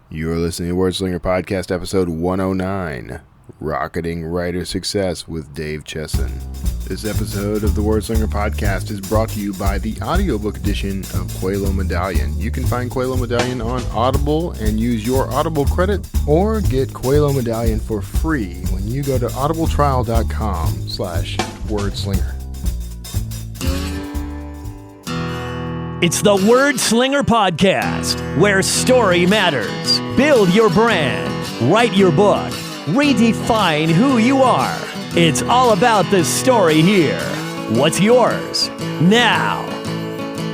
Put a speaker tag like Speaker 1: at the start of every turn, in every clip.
Speaker 1: You're listening to Wordslinger Podcast, episode 109, Rocketing Writer Success with Dave Chesson. This episode of the Wordslinger Podcast is brought to you by the audiobook edition of Quelo Medallion. You can find Quelo Medallion on Audible and use your Audible credit, or get Quelo Medallion for free when you go to audibletrial.com/wordslinger.
Speaker 2: It's the Wordslinger Podcast, where story matters. Build your brand, write your book, redefine who you are. It's all about the story here. What's yours? Now,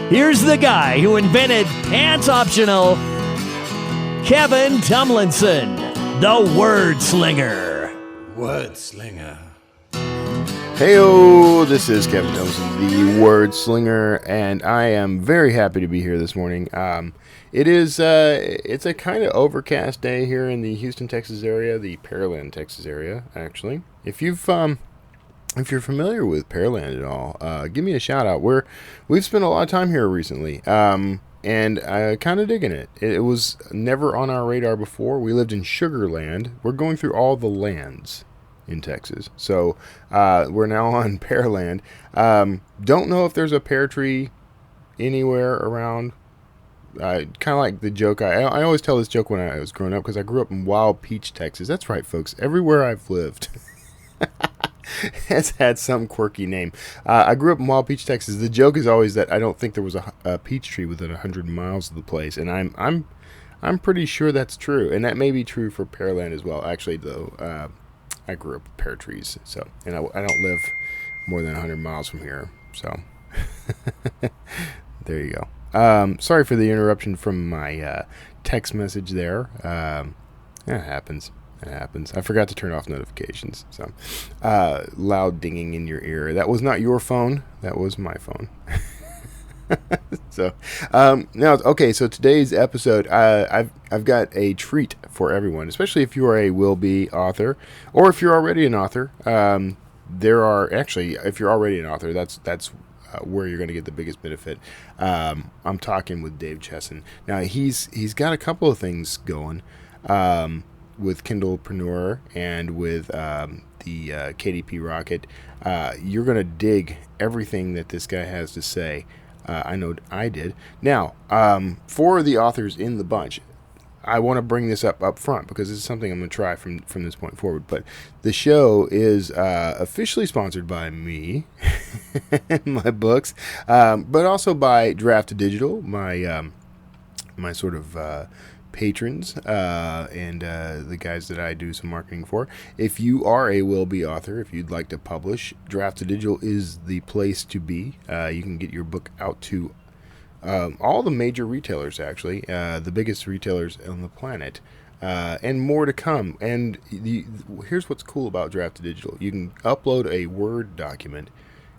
Speaker 2: here's the guy who invented pants optional, Kevin Tomlinson, the Wordslinger.
Speaker 3: Wordslinger.
Speaker 1: Heyo, this is Kevin Tomlinson, the Wordslinger, and I am very happy to be here this morning. It's a kind of overcast day here in the Houston, Texas area, the Pearland, Texas area, actually. If you're familiar with Pearland at all, give me a shout out. We've spent a lot of time here recently, and I kind of digging it. It was never on our radar before. We lived in Sugar Land. We're going through all the lands in Texas. So we're now on Pearland. Don't know if there's a pear tree anywhere around. Kind of like the joke. I always tell this joke when I was growing up, because I grew up in Wild Peach, Texas. That's right, folks. Everywhere I've lived has had some quirky name. I grew up in Wild Peach, Texas. The joke is always that I don't think there was a peach tree within 100 miles of the place, and I'm pretty sure that's true, and that may be true for Pearland as well. Actually, though, I grew up with pear trees, so, and I don't live more than 100 miles from here, so there you go. Sorry for the interruption from my text message there. It happens. I forgot to turn off notifications, so loud dinging in your ear. That was not your phone. That was my phone. So now, okay, so today's episode, I've got a treat for everyone, especially if you are a will-be author, or if you're already an author. If you're already an author, that's where you're going to get the biggest benefit. I'm talking with Dave Chesson. Now, he's got a couple of things going with Kindlepreneur and with the KDP Rocket. You're going to dig everything that this guy has to say. I know I did. Now, for the authors in the bunch, I want to bring this up front, because this is something I'm going to try from this point forward. But the show is officially sponsored by me and my books, but also by Draft Digital, my sort of patrons and the guys that I do some marketing for. If you are a will-be author, if you'd like to publish, Draft Digital is the place to be. You can get your book out to all the major retailers, actually, the biggest retailers on the planet, and more to come. And here's what's cool about Draft Digital. You can upload a Word document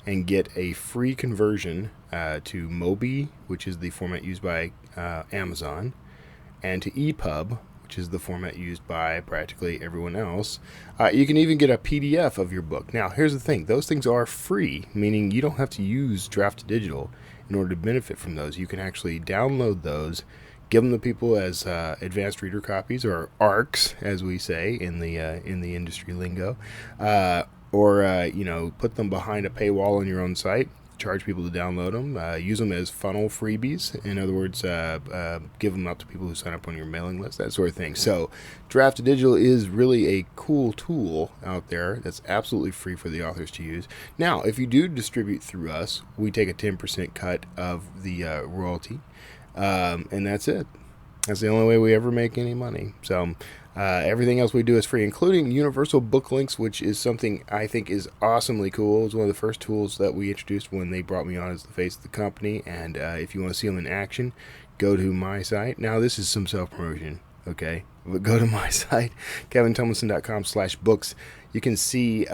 Speaker 1: and get a free conversion to Mobi, which is the format used by Amazon, and to EPUB, which is the format used by practically everyone else. You can even get a PDF of your book. Now, here's the thing. Those things are free, meaning you don't have to use Draft Digital in order to benefit from those. You can actually download those, give them to people as advanced reader copies, or ARCs, as we say in the industry lingo, or put them behind a paywall on your own site. Charge people to download them, use them as funnel freebies. In other words, give them out to people who sign up on your mailing list, that sort of thing. So Draft Digital is really a cool tool out there that's absolutely free for the authors to use. Now, if you do distribute through us, we take a 10% cut of the royalty, and that's it. That's the only way we ever make any money. So everything else we do is free, including universal book links, which is something I think is awesomely cool. It's one of the first tools that we introduced when they brought me on as the face of the company. And if you want to see them in action, go to my site. Now, this is some self-promotion, okay? But go to my site, kevintomlinson.com/books. You can see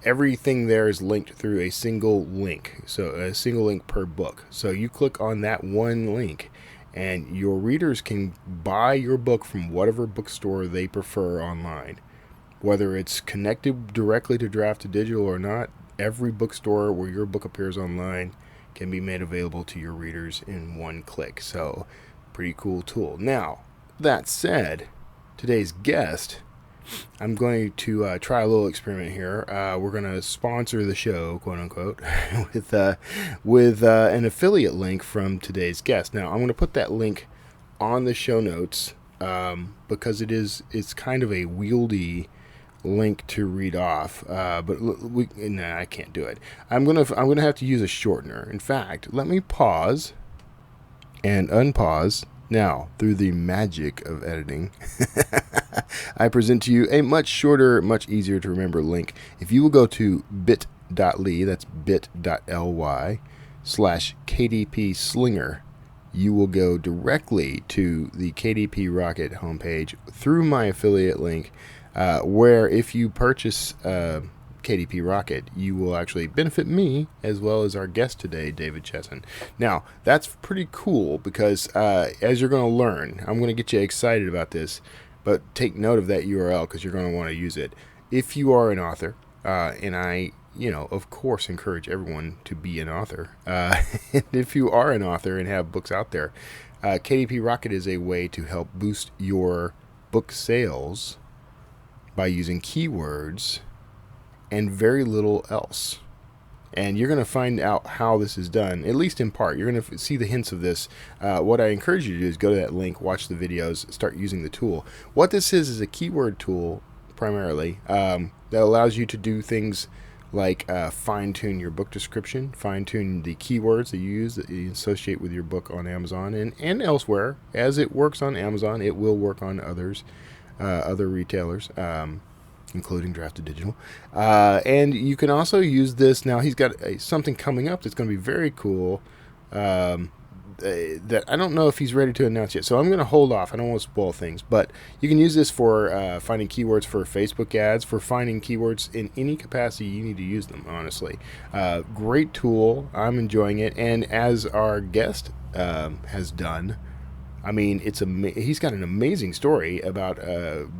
Speaker 1: everything there is linked through a single link. So a single link per book. So you click on that one link, and your readers can buy your book from whatever bookstore they prefer online. Whether it's connected directly to Draft Digital or not, every bookstore where your book appears online can be made available to your readers in one click. So, pretty cool tool. Now, that said, today's guest, I'm going to try a little experiment here. We're going to sponsor the show, quote unquote, with an affiliate link from today's guest. Now, I'm going to put that link on the show notes because it's kind of a wieldy link to read off. But I can't do it. I'm gonna have to use a shortener. In fact, let me pause and unpause. Now, through the magic of editing, I present to you a much shorter, much easier to remember link. If you will go to bit.ly, that's bit.ly/KDP Slinger, you will go directly to the KDP Rocket homepage through my affiliate link, where if you purchase KDP Rocket, you will actually benefit me as well as our guest today, David Chesson. Now, that's pretty cool because as you're going to learn, I'm going to get you excited about this, but take note of that URL because you're going to want to use it. If you are an author, and I, of course, encourage everyone to be an author. And if you are an author and have books out there, KDP Rocket is a way to help boost your book sales by using keywords and very little else. And you're going to find out how this is done, at least in part. You're going to see the hints of this. What I encourage you to do is go to that link, watch the videos, start using the tool. What this is a keyword tool, primarily, that allows you to do things like fine-tune your book description, fine-tune the keywords that you use that you associate with your book on Amazon and elsewhere. As it works on Amazon, it will work on other retailers, including Drafted Digital. And you can also use this. Now, he's got something coming up that's going to be very cool that I don't know if he's ready to announce yet. So I'm going to hold off. I don't want to spoil things. But you can use this for finding keywords for Facebook ads, for finding keywords in any capacity you need to use them, honestly. Great tool. I'm enjoying it. And as our guest has done, I mean, he's got an amazing story about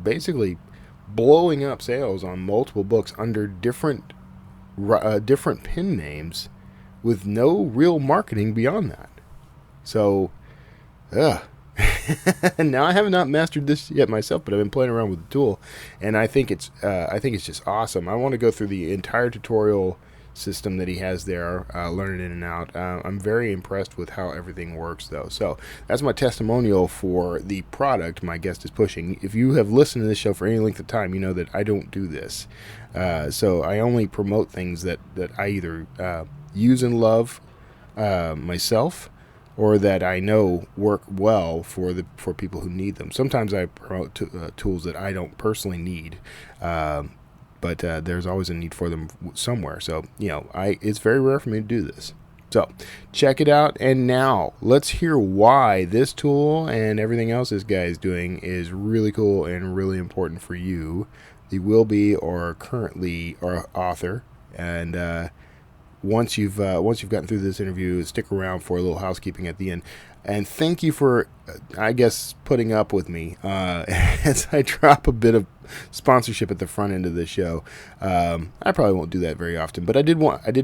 Speaker 1: basically blowing up sales on multiple books under different pen names with no real marketing beyond that. So, now I have not mastered this yet myself, but I've been playing around with the tool, and I think it's just awesome. I want to go through the entire tutorial system that he has there, learn it in and out. I'm very impressed with how everything works, though. So that's my testimonial for the product my guest is pushing. If you have listened to this show for any length of time, you know that I don't do this. So I only promote things that I either use and love myself, or that I know work well for people who need them. Sometimes I promote tools that I don't personally need. But there's always a need for them somewhere. So, it's very rare for me to do this. So, check it out. And now, let's hear why this tool and everything else this guy is doing is really cool and really important for you, the will-be or currently or author. And once you've gotten through this interview, stick around for a little housekeeping at the end. And thank you for, I guess, putting up with me as I drop a bit of sponsorship at the front end of this show. I probably won't do that very often, but I did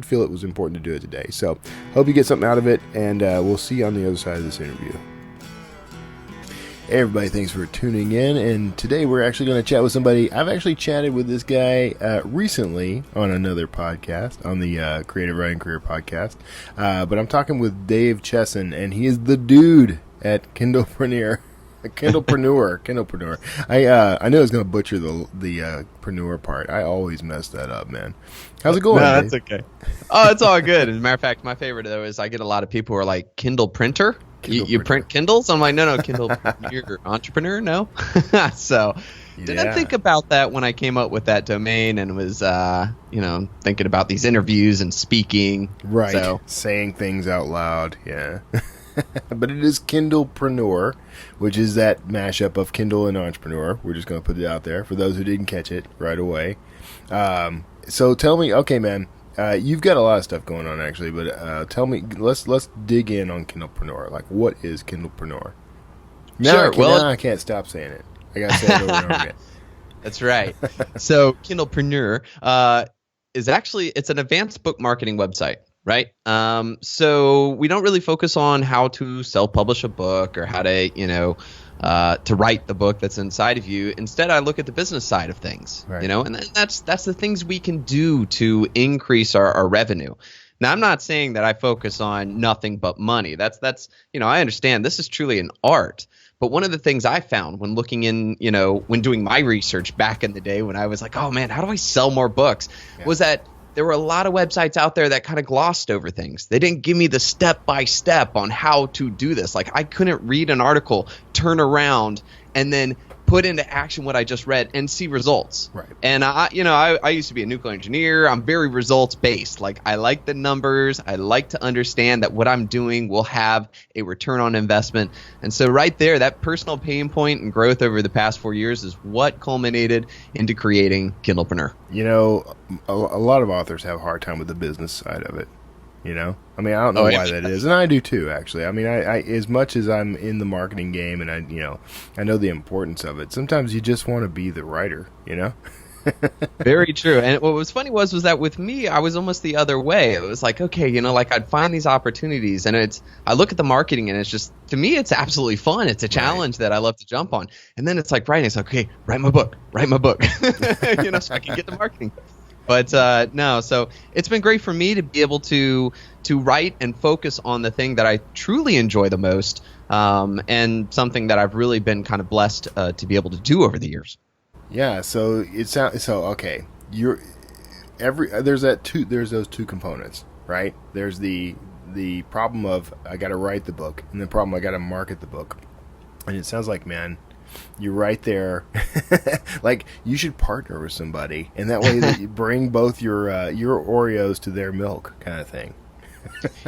Speaker 1: feel it was important to do it today. So hope you get something out of it, and we'll see you on the other side of this interview. Hey everybody, thanks for tuning in, and today we're actually going to chat with somebody. I've actually chatted with this guy recently on another podcast, on the Creative Writing Career podcast, but I'm talking with Dave Chesson, and he is the dude at Kindlepreneur. Kindlepreneur. I knew I was going to butcher the preneur part. I always mess that up, man. How's it going?
Speaker 3: No, that's okay. Oh, it's all good. As a matter of fact, my favorite though is I get a lot of people who are like, Kindle printer. You print Kindles? I'm like, no, Kindle, you're an entrepreneur? No. So didn't think about that when I came up with that domain and was, thinking about these interviews and speaking.
Speaker 1: Right.
Speaker 3: So.
Speaker 1: Saying things out loud. Yeah. But it is Kindlepreneur, which is that mashup of Kindle and Entrepreneur. We're just going to put it out there for those who didn't catch it right away. So tell me, okay, man. You've got a lot of stuff going on, actually, but tell me, let's dig in on Kindlepreneur. Like, what is Kindlepreneur? Now, now I can't stop saying it. I got to say it over and over again.
Speaker 3: That's right. So Kindlepreneur is actually, it's an advanced book marketing website, right? So we don't really focus on how to self-publish a book or how to, to write the book that's inside of you. Instead, I look at the business side of things,
Speaker 1: Right.
Speaker 3: and that's the things we can do to increase our revenue. Now, I'm not saying that I focus on nothing but money. That's I understand this is truly an art. But one of the things I found when looking in, when doing my research back in the day when I was like, oh man, how do I sell more books? Was that there were a lot of websites out there that kind of glossed over things. They didn't give me the step-by-step on how to do this. Like I couldn't read an article, turn around, and then put into action what I just read and see results.
Speaker 1: Right.
Speaker 3: And I used to be a nuclear engineer. I'm very results based. Like I like the numbers. I like to understand that what I'm doing will have a return on investment. And so right there, that personal pain point and growth over the past 4 years is what culminated into creating Kindlepreneur.
Speaker 1: A lot of authors have a hard time with the business side of it. I mean, I don't know why that is, and I do too. Actually, I mean, I as much as I'm in the marketing game, and I know the importance of it. Sometimes you just want to be the writer.
Speaker 3: Very true. And what was funny was that with me, I was almost the other way. It was like, okay, like I'd find these opportunities, and I look at the marketing, and it's just, to me, it's absolutely fun. It's a challenge that I love to jump on. And then it's like writing. It's like, okay, write my book, so I can get the marketing. But no, so it's been great for me to be able to write and focus on the thing that I truly enjoy the most, and something that I've really been kind of blessed to be able to do over the years.
Speaker 1: Yeah. So okay. There's those two components, right? There's the problem of I got to write the book, and the problem I got to market the book. And it sounds like, man, you're right there. Like you should partner with somebody, and that way that you bring both your Oreos to their milk, kind of thing.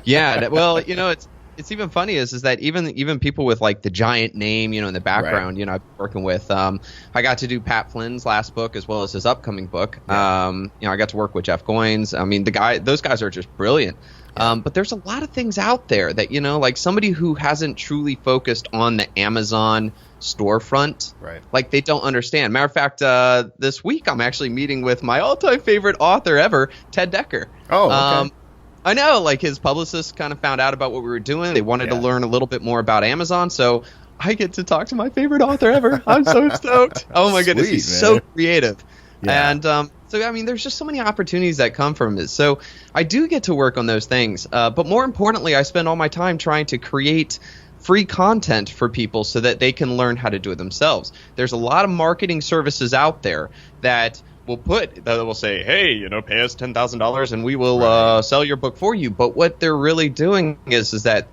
Speaker 3: Yeah, well, it's even funny is that even people with like the giant name, in the background, right. I'm working with. I got to do Pat Flynn's last book as well as his upcoming book. Yeah. I got to work with Jeff Goins. I mean, those guys are just brilliant. But there's a lot of things out there that, like somebody who hasn't truly focused on the Amazon storefront,
Speaker 1: right?
Speaker 3: Like they don't understand. Matter of fact, this week I'm actually meeting with my all-time favorite author ever, Ted Decker.
Speaker 1: Oh, okay.
Speaker 3: I know, like his publicist kind of found out about what we were doing. They wanted to learn a little bit more about Amazon, so I get to talk to my favorite author ever. I'm so stoked. Oh my goodness, he's so creative. Yeah. And so, I mean, there's just so many opportunities that come from it. So I do get to work on those things. But more importantly, I spend all my time trying to create free content for people so that they can learn how to do it themselves. There's a lot of marketing services out there that will say, hey, pay us $10,000 and we will sell your book for you. But what they're really doing is that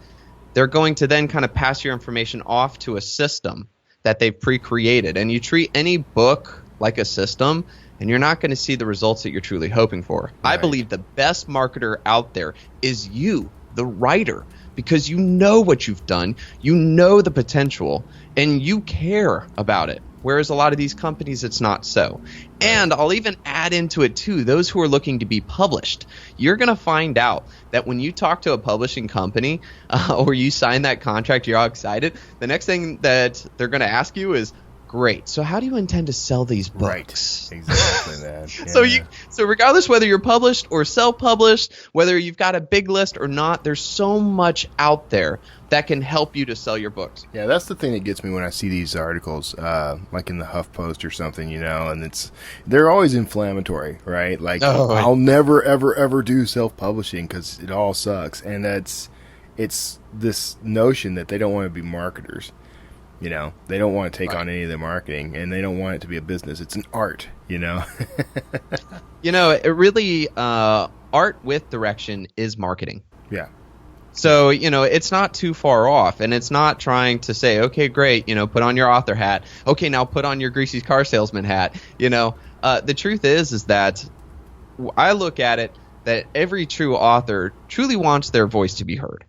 Speaker 3: they're going to then kind of pass your information off to a system that they've pre-created. And you treat any book like a system, and you're not going to see the results that you're truly hoping for. Right. I believe the best marketer out there is you, the writer, because you know what you've done, you know the potential, and you care about it. Whereas a lot of these companies, it's not so. And I'll even add into it, too, those who are looking to be published. You're going to find out that when you talk to a publishing company or you sign that contract, you're all excited. The next thing that they're going to ask you is, great, so how do you intend to sell these books?
Speaker 1: Right, exactly that. Yeah.
Speaker 3: So regardless whether you're published or self-published, whether you've got a big list or not, there's so much out there that can help you to sell your books.
Speaker 1: Yeah, that's the thing that gets me when I see these articles, like in the HuffPost or something, and they're always inflammatory, right? Like, I'll never, ever, ever do self-publishing because it all sucks. And it's this notion that they don't want to be marketers. They don't want to take on any of the marketing, and they don't want it to be a business. It's an art,
Speaker 3: It really, art with direction is marketing.
Speaker 1: Yeah.
Speaker 3: So, it's not too far off, and it's not trying to say, okay, great, put on your author hat. Okay, now put on your greasy car salesman hat. The truth is that I look at it that every true author truly wants their voice to be heard.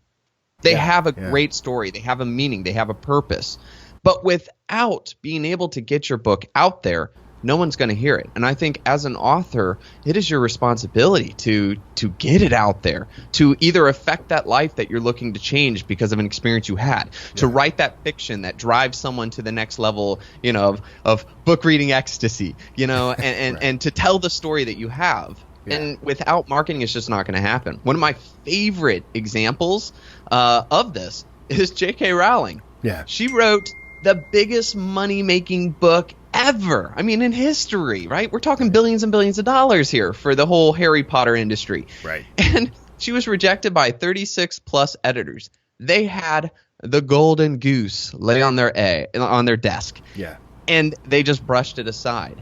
Speaker 3: They have a great story. They have a meaning. They have a purpose. But without being able to get your book out there, no one's going to hear it. And I think as an author, it is your responsibility to get it out there, to either affect that life that you're looking to change because of an experience you had, to write that fiction that drives someone to the next level, of book reading ecstasy, and to tell the story that you have. Yeah. And without marketing, it's just not going to happen. One of my favorite examples of this is J.K. Rowling.
Speaker 1: Yeah.
Speaker 3: She wrote the biggest money-making book ever. I mean, in history, right? We're talking billions and billions of dollars here for the whole Harry Potter industry.
Speaker 1: Right.
Speaker 3: And she was rejected by 36 plus editors. They had the golden goose lay on their desk.
Speaker 1: Yeah.
Speaker 3: And they just brushed it aside.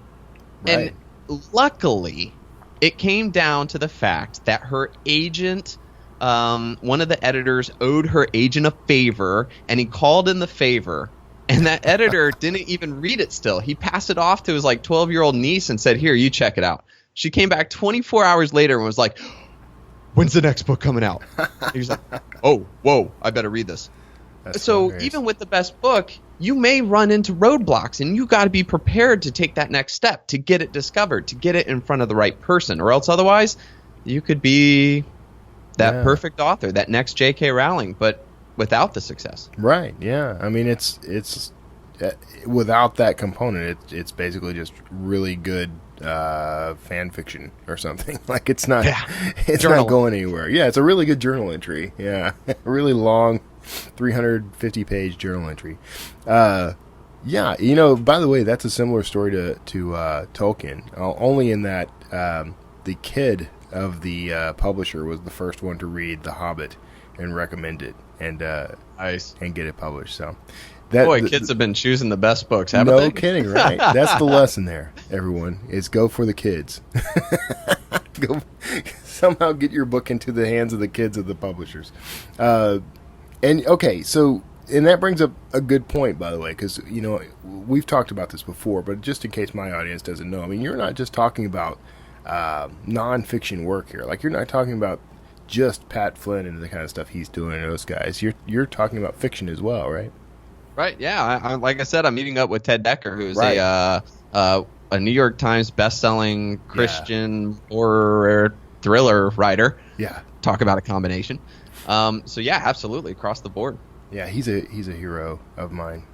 Speaker 1: Right.
Speaker 3: And luckily, it came down to the fact that her agent, one of the editors owed her agent a favor, and he called in the favor. And that editor didn't even read it still. He passed it off to his 12-year-old niece and said, "Here, you check it out." She came back 24 hours later and was like, "When's the next book coming out?" He was like, "Oh, whoa, I better read this." So
Speaker 1: hilarious.
Speaker 3: even with the best book, you may run into roadblocks, and you got to be prepared to take that next step to get it discovered, to get it in front of the right person, or else otherwise you could be that perfect author, that next J.K. Rowling, but without the success.
Speaker 1: Right. Yeah. I mean, it's without that component, it's basically just really good fan fiction or something. Like it's not going anywhere. Yeah, it's a really good journal entry. Yeah, a really long 350-page journal entry. Yeah, by the way, that's a similar story to Tolkien. Only in that the kid of the publisher was the first one to read The Hobbit and recommend it and
Speaker 3: Nice.
Speaker 1: and get it published. So
Speaker 3: kids have been choosing the best books, haven't they?
Speaker 1: No kidding, right? That's the lesson there, everyone, is go for the kids. Go somehow get your book into the hands of the kids of the publishers. And that brings up a good point, by the way, because, we've talked about this before, but just in case my audience doesn't know, I mean, you're not just talking about nonfiction work here. Like, you're not talking about just Pat Flynn and the kind of stuff he's doing and those guys. You're talking about fiction as well, right?
Speaker 3: Right, yeah. I like I said, I'm meeting up with Ted Decker, who's a New York Times best-selling Christian horror thriller writer.
Speaker 1: Yeah.
Speaker 3: Talk about a combination. So yeah, absolutely, across the board.
Speaker 1: Yeah, he's a hero of mine.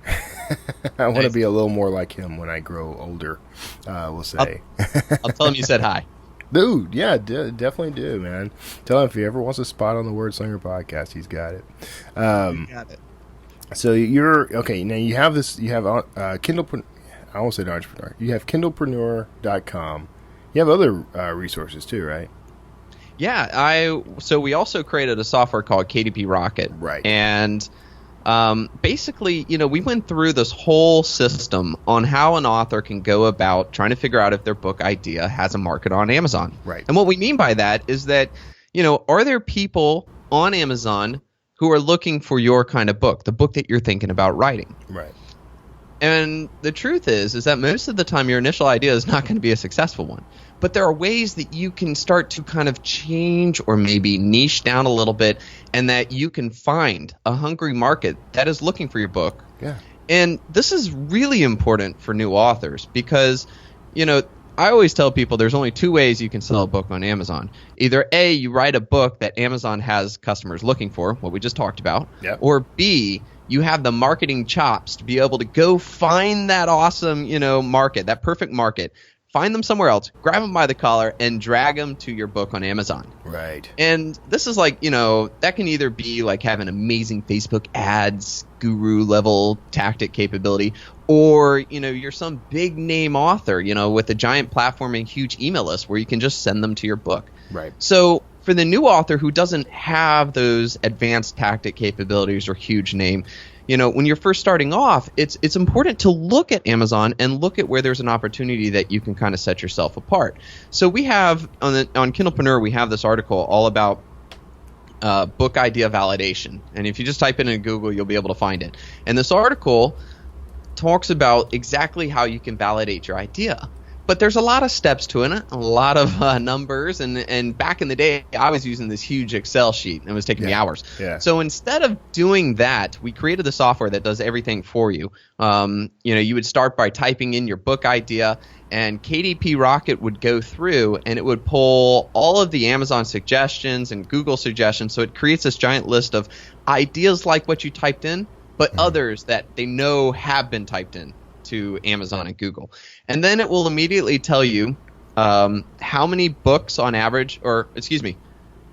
Speaker 1: I want to be a little more like him when I grow older, we'll say.
Speaker 3: I'll tell him you said hi.
Speaker 1: Dude, yeah, definitely do, man. Tell him if he ever wants a spot on the Word Slinger podcast, he's got it.
Speaker 3: Got it.
Speaker 1: So you're okay. Now you have this. You have Kindle. I almost said entrepreneur. You have Kindlepreneur.com. You have other resources too, right?
Speaker 3: Yeah, so we also created a software called KDP Rocket.
Speaker 1: Right.
Speaker 3: And basically, we went through this whole system on how an author can go about trying to figure out if their book idea has a market on Amazon.
Speaker 1: Right.
Speaker 3: And what we mean by that is that, are there people on Amazon who are looking for your kind of book, the book that you're thinking about writing?
Speaker 1: Right.
Speaker 3: And the truth is that most of the time your initial idea is not going to be a successful one. But there are ways that you can start to kind of change or maybe niche down a little bit, and that you can find a hungry market that is looking for your book.
Speaker 1: Yeah.
Speaker 3: And this is really important for new authors because, I always tell people there's only two ways you can sell a book on Amazon. Either A, you write a book that Amazon has customers looking for, what we just talked about, or B, you have the marketing chops to be able to go find that awesome, market, that perfect market, find them somewhere else, grab them by the collar, and drag them to your book on Amazon.
Speaker 1: Right.
Speaker 3: And this is like, that can either be like having amazing Facebook ads, guru level tactic capability, or, you're some big name author, with a giant platform and huge email list where you can just send them to your book.
Speaker 1: Right.
Speaker 3: So for the new author who doesn't have those advanced tactic capabilities or huge name, when you're first starting off, it's important to look at Amazon and look at where there's an opportunity that you can kind of set yourself apart. So we have on Kindlepreneur, we have this article all about book idea validation. And if you just type it in Google, you'll be able to find it. And this article talks about exactly how you can validate your idea. But there's a lot of steps to it, a lot of numbers, and back in the day, I was using this huge Excel sheet, and it was taking me hours.
Speaker 1: Yeah.
Speaker 3: So instead of doing that, we created the software that does everything for you. You would start by typing in your book idea, and KDP Rocket would go through, and it would pull all of the Amazon suggestions and Google suggestions, so it creates this giant list of ideas like what you typed in, but others that they know have been typed in to Amazon and Google. And then it will immediately tell you how many books on average,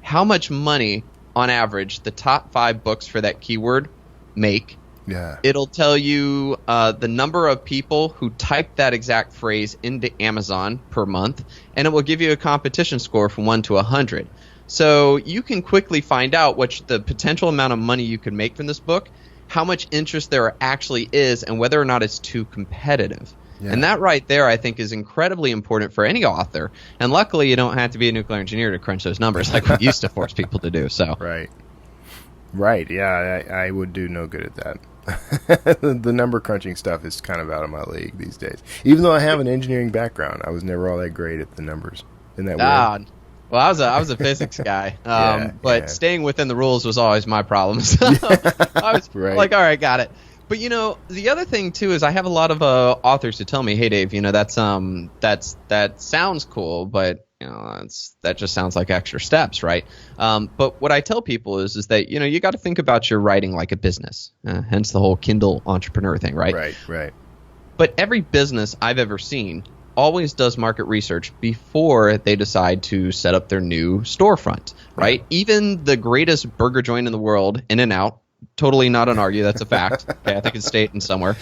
Speaker 3: how much money on average the top 5 books for that keyword make,
Speaker 1: Yeah.
Speaker 3: It'll tell you the number of people who typed that exact phrase into Amazon per month, and it will give you a competition score from 1 to 100. So you can quickly find out what the potential amount of money you can make from this book, how much interest there actually is, and whether or not it's too competitive. Yeah. And that right there, I think, is incredibly important for any author. And luckily, you don't have to be a nuclear engineer to crunch those numbers like we used to force people to do. So
Speaker 1: Right. Yeah, I would do no good at that. The number crunching stuff is kind of out of my league these days. Even though I have an engineering background, I was never all that great at the numbers. Isn't that weird?
Speaker 3: Well, I was a physics guy, but staying within the rules was always my problem. So I was like, all right, got it. But the other thing too is I have a lot of authors who tell me, "Hey, Dave, that sounds cool, but that just sounds like extra steps, right?" But what I tell people is that you got to think about your writing like a business. Hence the whole Kindle entrepreneur thing, right?
Speaker 1: Right.
Speaker 3: But every business I've ever seen always does market research before they decide to set up their new storefront, right? Even the greatest burger joint in the world, In-N-Out, totally not an argue, that's a fact. Okay, I think it's stated somewhere.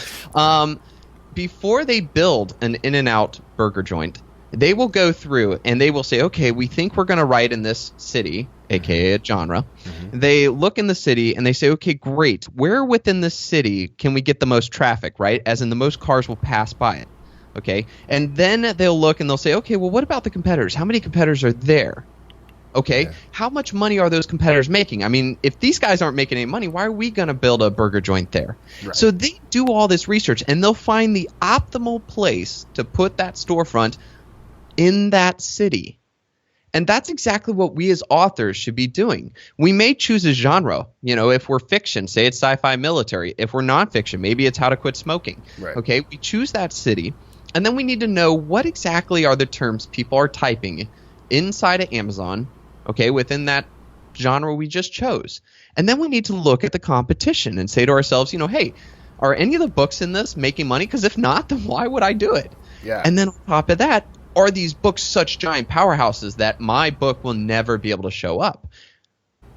Speaker 3: Before they build an In-N-Out burger joint, they will go through and they will say, okay, we think we're going to write in this city, aka a genre. Mm-hmm. They look in the city and they say, okay, great. Where within this city can we get the most traffic, right? As in the most cars will pass by it. Okay, and then they'll look and they'll say, okay, well, what about the competitors? How many competitors are there? Okay, how much money are those competitors making? I mean, if these guys aren't making any money, why are we going to build a burger joint there? Right. So they do all this research, and they'll find the optimal place to put that storefront in that city. And that's exactly what we as authors should be doing. We may choose a genre. If we're fiction, say it's sci-fi military. If we're nonfiction, maybe it's how to quit smoking. Right. Okay, we choose that city. And then we need to know what exactly are the terms people are typing inside of Amazon, okay, within that genre we just chose. And then we need to look at the competition and say to ourselves, hey, are any of the books in this making money? Because if not, then why would I do it? Yeah. And then on top of that, are these books such giant powerhouses that my book will never be able to show up?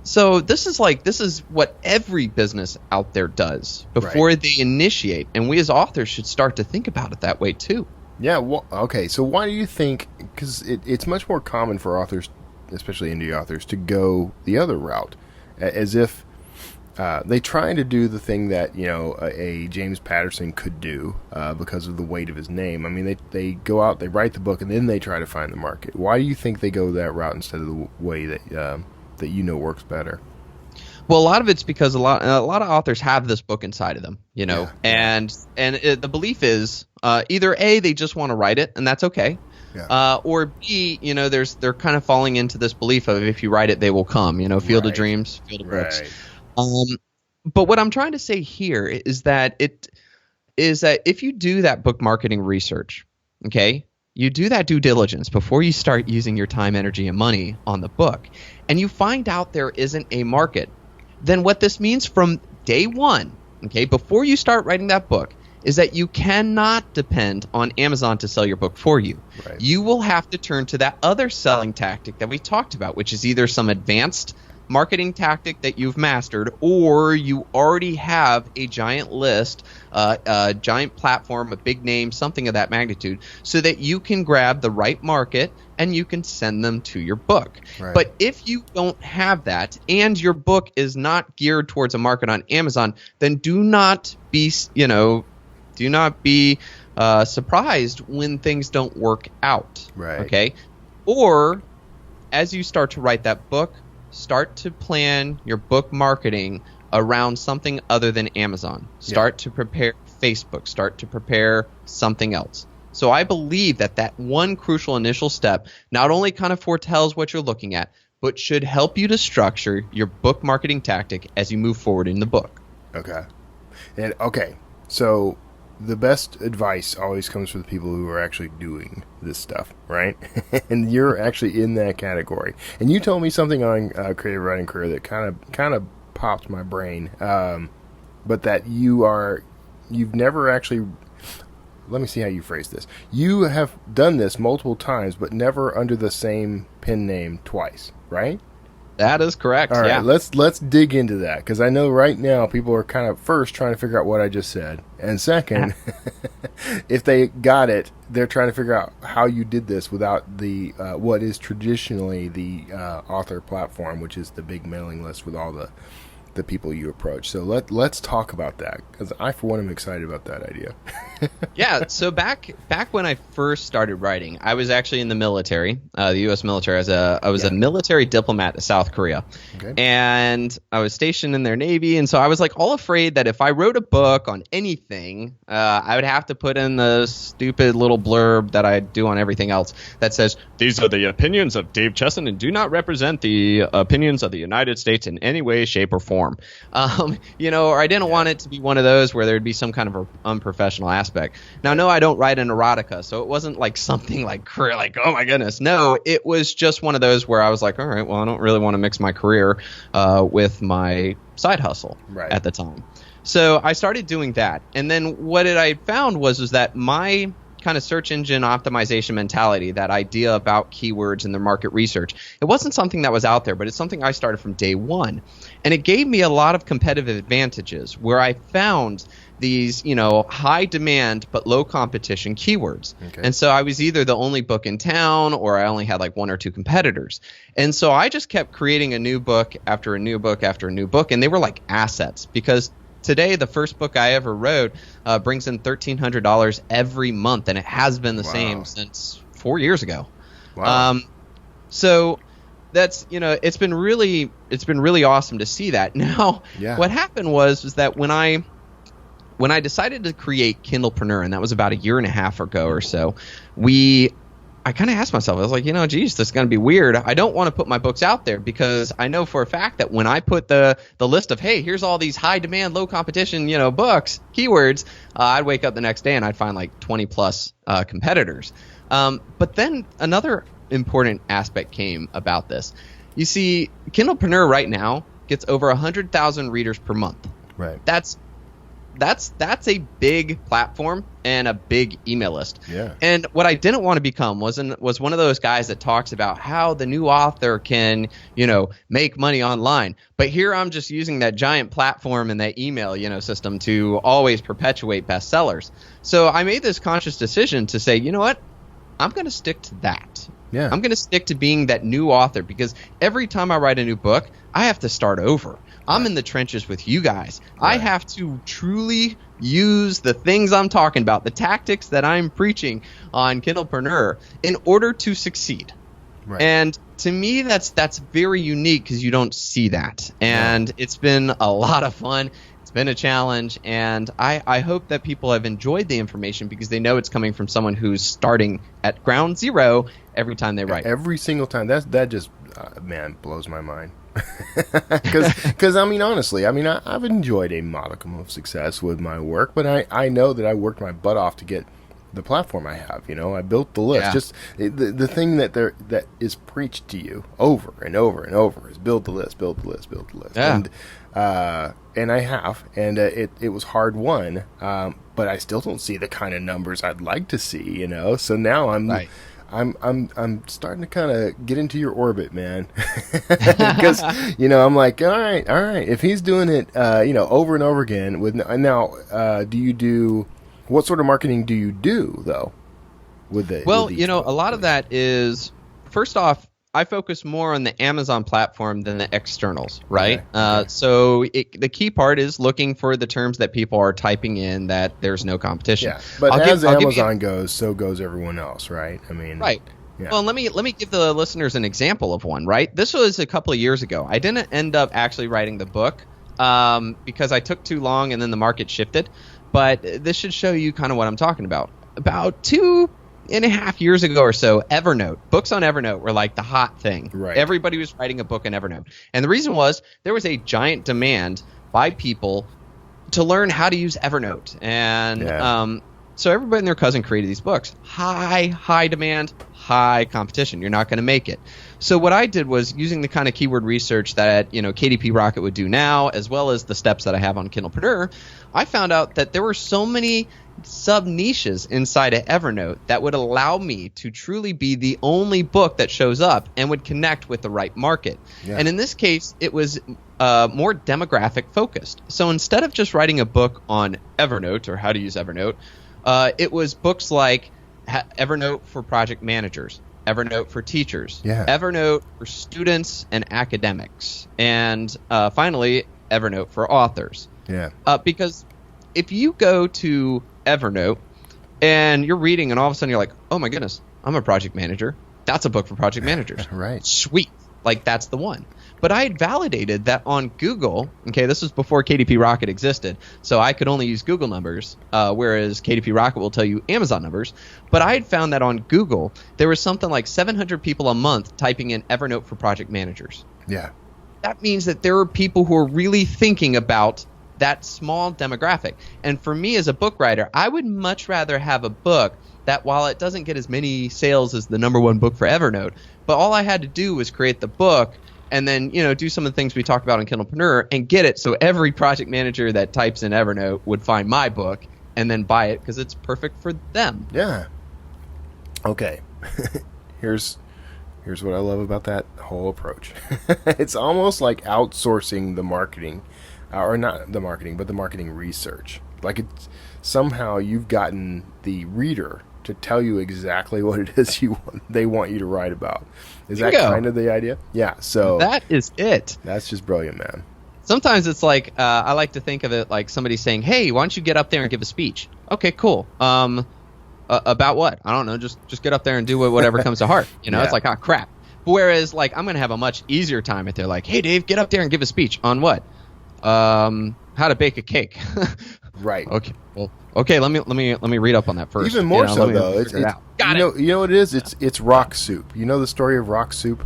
Speaker 3: So this is what every business out there does before they initiate, and we as authors should start to think about it that way too.
Speaker 1: Yeah, well, okay, so why do you think, because it's much more common for authors, especially indie authors, to go the other route, as if they try to do the thing that, a James Patterson could do because of the weight of his name. I mean, they go out, they write the book, and then they try to find the market. Why do you think they go that route instead of the way that works better?
Speaker 3: Well, a lot of it's because a lot of authors have this book inside of them, and the belief is either A, they just want to write it, and that's okay, or B, they're kind of falling into this belief of if you write it, they will come, Field of Dreams, Field of Books. But what I'm trying to say here is that if you do that book marketing research, okay, you do that due diligence before you start using your time, energy, and money on the book, and you find out there isn't a market, then what this means from day one, okay, before you start writing that book, is that you cannot depend on Amazon to sell your book for you. Right. You will have to turn to that other selling tactic that we talked about, which is either some advanced marketing tactic that you've mastered, or you already have a giant list, a giant platform, a big name, something of that magnitude, so that you can grab the right market and you can send them to your book. Right. But if you don't have that and your book is not geared towards a market on Amazon, then do not be surprised when things don't work out.
Speaker 1: Right.
Speaker 3: Okay. Or as you start to write that book, start to plan your book marketing around something other than Amazon. Start to prepare Facebook. Start to prepare something else. So I believe that one crucial initial step not only kind of foretells what you're looking at, but should help you to structure your book marketing tactic as you move forward in the book.
Speaker 1: Okay. So the best advice always comes from the people who are actually doing this stuff, right? And you're actually in that category. And you told me something on Creative Writing Career that kind of popped my brain. But that you've never actually. Let me see how you phrase this. You have done this multiple times, but never under the same pen name twice, right?
Speaker 3: That is correct.
Speaker 1: All right,
Speaker 3: yeah.
Speaker 1: let's dig into that, because I know right now people are kind of first trying to figure out what I just said, and second, if they got it, they're trying to figure out how you did this without the what is traditionally the author platform, which is the big mailing list with all the people you approach. So let's talk about that, because I, for one, am excited about that idea.
Speaker 3: Yeah, so back when I first started writing, I was actually in the military, the U.S. military. I was a military diplomat to South Korea, and I was stationed in their Navy, and so I was like all afraid that if I wrote a book on anything, I would have to put in the stupid little blurb that I do on everything else that says, "These are the opinions of Dave Chesson and do not represent the opinions of the United States in any way, shape, or form." Or I didn't want it to be one of those where there'd be some kind of a unprofessional aspect. Now, no, I don't write an erotica, so it wasn't like something like oh my goodness. No, it was just one of those where I was like, all right, well, I don't really want to mix my career with my side hustle at the time. So I started doing that. And then what I found was that my kind of search engine optimization mentality, that idea about keywords and their market research, it wasn't something that was out there, but it's something I started from day one. And it gave me a lot of competitive advantages where I found these, high demand but low competition keywords. And so I was either the only book in town, or I only had like one or two competitors. And so I just kept creating a new book after a new book after a new book, and they were like assets, because today, the first book I ever wrote brings in $1,300 every month, and it has been the same since 4 years ago. Wow. So that's, it's been really awesome to see that. Now, what happened was that when I decided to create Kindlepreneur, and that was about a year and a half ago or so, I kind of asked myself, I was like, geez, this is going to be weird. I don't want to put my books out there, because I know for a fact that when I put the list of, hey, here's all these high demand, low competition, books, keywords, I'd wake up the next day and I'd find like 20 plus competitors. But then another important aspect came about this. You see, Kindlepreneur right now gets over 100,000 readers per month.
Speaker 1: Right.
Speaker 3: That's a big platform and a big email list.
Speaker 1: Yeah.
Speaker 3: And what I didn't want to become was one of those guys that talks about how the new author can, make money online. But here I'm just using that giant platform and that email, system to always perpetuate bestsellers. So I made this conscious decision to say, you know what? I'm going to stick to that.
Speaker 1: Yeah.
Speaker 3: I'm going to stick to being that new author, because every time I write a new book, I have to start over. I'm in the trenches with you guys. Right. I have to truly use the things I'm talking about, the tactics that I'm preaching on Kindlepreneur, in order to succeed. Right. And to me, that's very unique, because you don't see that. And it's been a lot of fun. It's been a challenge, and I hope that people have enjoyed the information, because they know it's coming from someone who's starting at ground zero every time they write.
Speaker 1: Every single time. That just blows my mind. Because honestly, I've enjoyed a modicum of success with my work, but I know that I worked my butt off to get the platform I have. I built the list. Just the thing that is preached to you over and over and over is build the list, build the list, build the list. And I have, and it was hard won, but I still don't see the kind of numbers I'd like to see. So now I'm starting to kind of get into your orbit, man, because I'm like, all right. If he's doing it, over and over again what sort of marketing do you do though? A lot of that is, first off, I focus more on the Amazon platform than the externals, right? Okay. So the key part is looking for the terms that people are typing in, that there's no competition. Yeah, but as Amazon goes, so goes everyone else, right?
Speaker 3: Right. Yeah. Well, let me give the listeners an example of one, right? This was a couple of years ago. I didn't end up actually writing the book because I took too long and then the market shifted. But this should show you kind of what I'm talking about. About 2.5 years ago or so, Evernote. Books on Evernote were like the hot thing.
Speaker 1: Right.
Speaker 3: Everybody was writing a book in Evernote. And the reason was there was a giant demand by people to learn how to use Evernote. And so everybody and their cousin created these books. High demand, high competition. You're not going to make it. So what I did was using the kind of keyword research that, KDP Rocket would do now, as well as the steps that I have on Kindlepreneur, I found out that there were so many sub-niches inside of Evernote that would allow me to truly be the only book that shows up and would connect with the right market. Yeah. And in this case, it was more demographic focused. So instead of just writing a book on Evernote or how to use Evernote, it was books like Evernote for project managers, Evernote for teachers, Evernote for students and academics, and finally, Evernote for authors. Yeah. Because if you go to Evernote and you're reading and all of a sudden you're like, oh my goodness, I'm a project manager. That's a book for project managers.
Speaker 1: Right.
Speaker 3: Sweet. Like that's the one. But I had validated that on Google. Okay, this was before KDP Rocket existed, so I could only use Google numbers, whereas KDP Rocket will tell you Amazon numbers. But I had found that on Google, there was something like 700 people a month typing in Evernote for project managers.
Speaker 1: Yeah.
Speaker 3: That means that there are people who are really thinking about that small demographic. And for me as a book writer, I would much rather have a book that, while it doesn't get as many sales as the number one book for Evernote, but all I had to do was create the book and then, do some of the things we talked about on Kindlepreneur and get it so every project manager that types in Evernote would find my book and then buy it because it's perfect for them.
Speaker 1: Yeah. Okay. Here's what I love about that whole approach. It's almost like outsourcing the marketing, or not the marketing, but the marketing research. Like it's somehow you've gotten the reader to tell you exactly what it is they want you to write about. Is that kind of the idea? Yeah. So
Speaker 3: that is it.
Speaker 1: That's just brilliant, man.
Speaker 3: Sometimes it's like I like to think of it like somebody saying, "Hey, why don't you get up there and give a speech?" Okay, cool. About what? I don't know. Just get up there and do whatever comes to heart. It's like, crap. Whereas, like, I'm going to have a much easier time if they're like, "Hey, Dave, get up there and give a speech on what? How to bake a cake."
Speaker 1: Right.
Speaker 3: Okay. Well, okay. Let me read up on that first.
Speaker 1: Even more so, though. You know what it is? It's rock soup. You know the story of rock soup?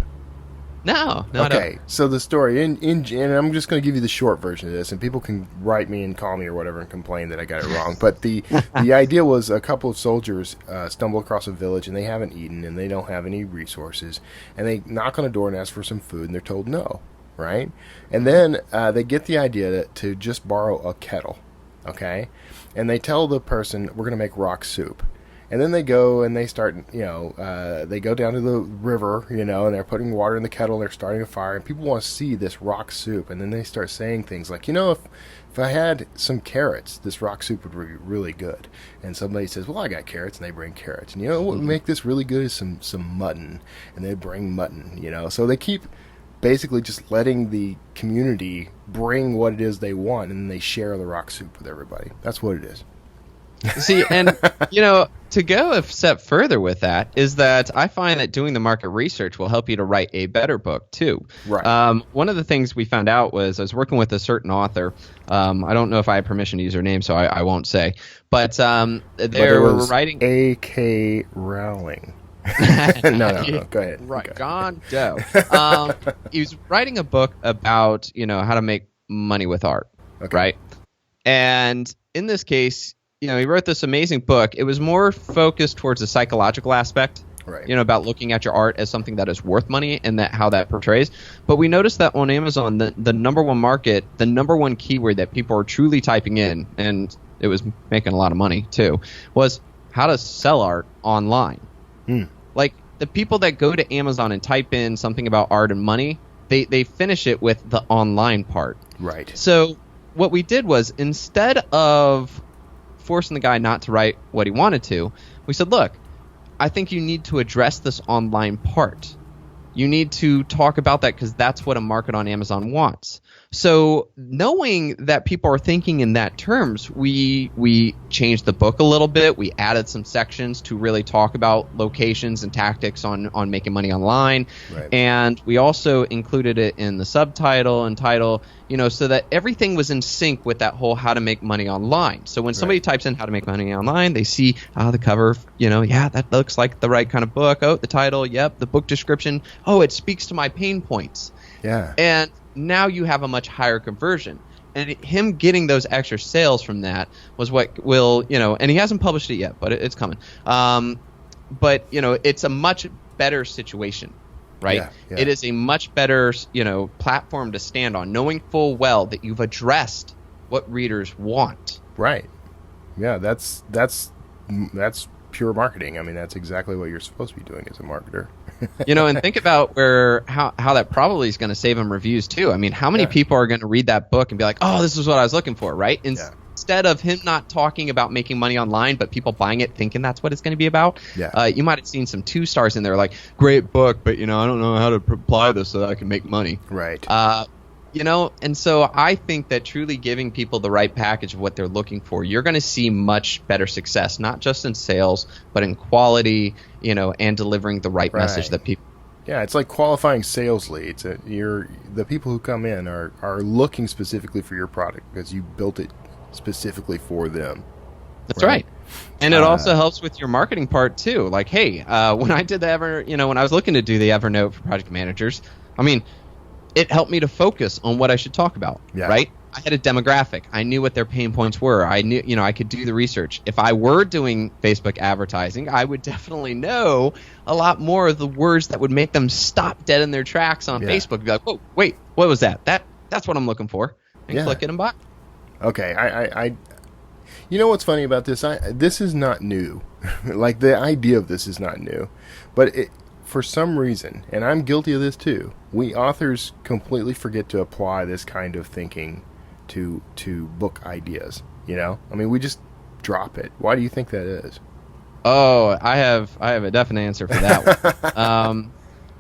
Speaker 3: No.
Speaker 1: Okay. So the story and I'm just going to give you the short version of this, and people can write me and call me or whatever and complain that I got it wrong. But the idea was a couple of soldiers stumble across a village and they haven't eaten and they don't have any resources, and they knock on a door and ask for some food and they're told no. Right? And then they get the idea to just borrow a kettle. Okay? And they tell the person, we're going to make rock soup. And then they go and they start, they go down to the river, and they're putting water in the kettle, and they're starting a fire, and people want to see this rock soup. And then they start saying things like, if I had some carrots, this rock soup would be really good. And somebody says, well, I got carrots, and they bring carrots. And what would make this really good is some mutton. And they bring mutton, So they keep basically just letting the community bring what it is they want, and then they share the rock soup with everybody. That's what it is.
Speaker 3: See, and, to go a step further with that is that I find that doing the market research will help you to write a better book, too.
Speaker 1: Right.
Speaker 3: One of the things we found out was I was working with a certain author. I don't know if I have permission to use her name, so I won't say. But they were writing...
Speaker 1: A.K. Rowling. No. Go ahead.
Speaker 3: Right.
Speaker 1: Okay.
Speaker 3: John Doe. He was writing a book about, how to make money with art. Okay. Right? And in this case... he wrote this amazing book. It was more focused towards the psychological aspect,
Speaker 1: right?
Speaker 3: About looking at your art as something that is worth money and how that portrays. But we noticed that on Amazon, the number one market, the number one keyword that people are truly typing in, and it was making a lot of money too, was how to sell art online. Like the people that go to Amazon and type in something about art and money, they finish it with the online part.
Speaker 1: Right.
Speaker 3: So what we did was, instead of forcing the guy not to write what he wanted to, we said, look, I think you need to address this online part. You need to talk about that because that's what a market on Amazon wants. So knowing that people are thinking in that terms, we changed the book a little bit. We added some sections to really talk about locations and tactics on making money online.
Speaker 1: Right.
Speaker 3: And we also included it in the subtitle and title, so that everything was in sync with that whole how to make money online. So when somebody types in how to make money online, they see the cover, that looks like the right kind of book. Oh, the title, yep, the book description. Oh, it speaks to my pain points.
Speaker 1: Yeah.
Speaker 3: And now you have a much higher conversion. And him getting those extra sales from that was what will, and he hasn't published it yet, but it's coming. But, it's a much better situation right?
Speaker 1: Yeah, yeah.
Speaker 3: It is a much better, platform to stand on, knowing full well that you've addressed what readers want.
Speaker 1: Right. Yeah, that's pure marketing. I mean, that's exactly what you're supposed to be doing as a marketer.
Speaker 3: And think about how that probably is going to save them reviews too. I mean, how many people are going to read that book and be like, oh, this is what I was looking for, right? Instead of him not talking about making money online, but people buying it thinking that's what it's going to be about. You might have seen some 2 stars in there like, great book, but, I don't know how to apply this so that I can make money.
Speaker 1: Right.
Speaker 3: And so I think that truly giving people the right package of what they're looking for, you're going to see much better success, not just in sales, but in quality, and delivering the right message that people.
Speaker 1: Yeah, it's like qualifying sales leads. The people who come in are looking specifically for your product because you built it specifically for them.
Speaker 3: That's right. And it also helps with your marketing part too. Like, hey, when I did when I was looking to do the Evernote for project managers, I mean, it helped me to focus on what I should talk about, right? I had a demographic. I knew what their pain points were. I knew, I could do the research. If I were doing Facebook advertising, I would definitely know a lot more of the words that would make them stop dead in their tracks on Facebook and be like, whoa, wait, what was that? That's what I'm looking for. And click it and buy.
Speaker 1: Okay, I you know what's funny about this? This is not new. Like, the idea of this is not new. But for some reason, and I'm guilty of this too, we authors completely forget to apply this kind of thinking to book ideas. I mean, we just drop it. Why do you think that is?
Speaker 3: Oh, I have a definite answer for that one.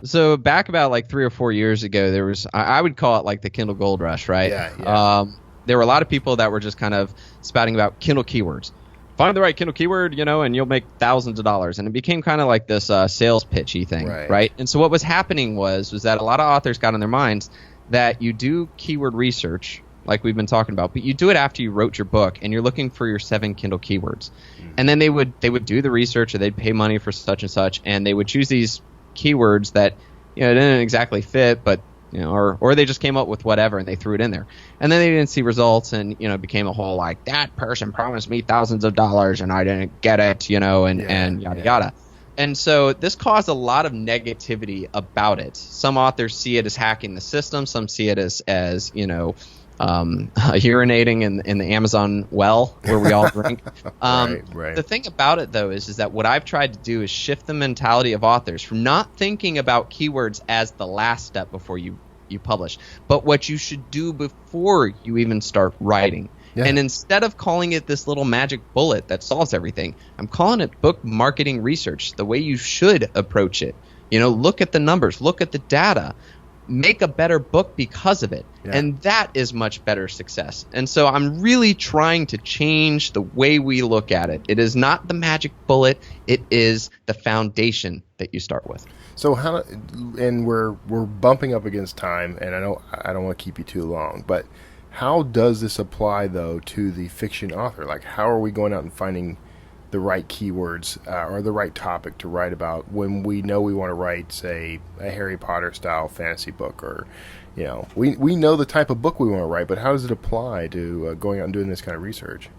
Speaker 3: So back about like 3 or 4 years ago, there was, I would call it like the Kindle Gold Rush, right?
Speaker 1: Yeah.
Speaker 3: There were a lot of people that were just kind of spouting about Kindle keywords. Find the right Kindle keyword, and you'll make thousands of dollars. And it became kind of like this sales pitchy thing, right? And so what was happening was that a lot of authors got in their minds that you do keyword research, like we've been talking about, but you do it after you wrote your book and you're looking for your 7 Kindle keywords. And then they would do the research, or they'd pay money for such and such, and they would choose these keywords that didn't exactly fit, but or they just came up with whatever and they threw it in there, and then they didn't see results, and it became a whole like, that person promised me thousands of dollars and I didn't get it, and yada yada. And so this caused a lot of negativity about it. Some authors see it as hacking the system. Some see it as urinating in the Amazon well where we all drink.
Speaker 1: Right.
Speaker 3: The thing about it, though, is that what I've tried to do is shift the mentality of authors from not thinking about keywords as the last step before you publish, but what you should do before you even start writing. Yeah. And instead of calling it this little magic bullet that solves everything, I'm calling it book marketing research, the way you should approach it. Look at the numbers, look at the data. Make a better book because of it. Yeah. And that is much better success. And so I'm really trying to change the way we look at it. It is not the magic bullet. It is the foundation that you start with.
Speaker 1: So and we're bumping up against time, and I don't want to keep you too long, but how does this apply though to the fiction author? Like, how are we going out and finding the right keywords or the right topic to write about when we know we want to write, say, a Harry Potter style fantasy book, or we know the type of book we want to write, but how does it apply to going out and doing this kind of research?